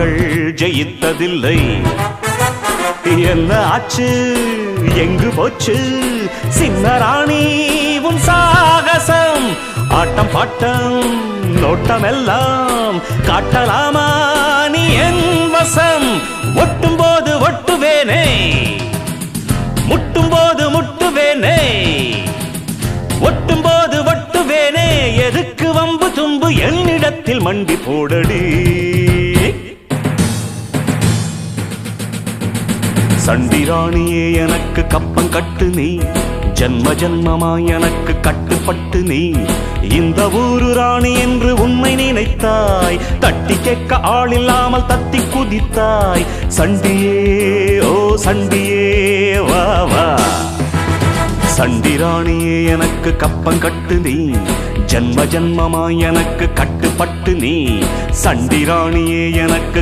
மக்கள் ஜெயித்ததில்லை. என்ன ஆச்சு, எங்கு போச்சு சின்ன ராணி உன் சாகசம்? ஆட்டம் பாட்டம் நோட்டம் எல்லாம் காட்டலாமா நீ என் வசம்? ஒட்டும் போது ஒட்டுவேனே, முட்டும் போது முட்டுவேனே, ஒட்டும் போது ஒட்டுவேனே. எதுக்கு வம்பு தும்பு என்னிடத்தில் மண்டி போடடி. சண்டிராணியே எனக்கு கப்பம் கட்டு நீ, ஜன்ம ஜன்மமாய் எனக்கு கட்டுப்பட்டு நீ. இந்த ஊரு ராணி என்று உண்மை நினைத்தாய், தட்டி கேட்க ஆள் இல்லாமல் தத்தி குதித்தாய். சண்டியே ஓ சண்டியே வா வா. சண்டிராணியே எனக்கு கப்பம் கட்டு நீ, ஜன்ம ஜன்மமாய் எனக்கு கட்டுப்பட்டு நீ. சண்டிராணியே எனக்கு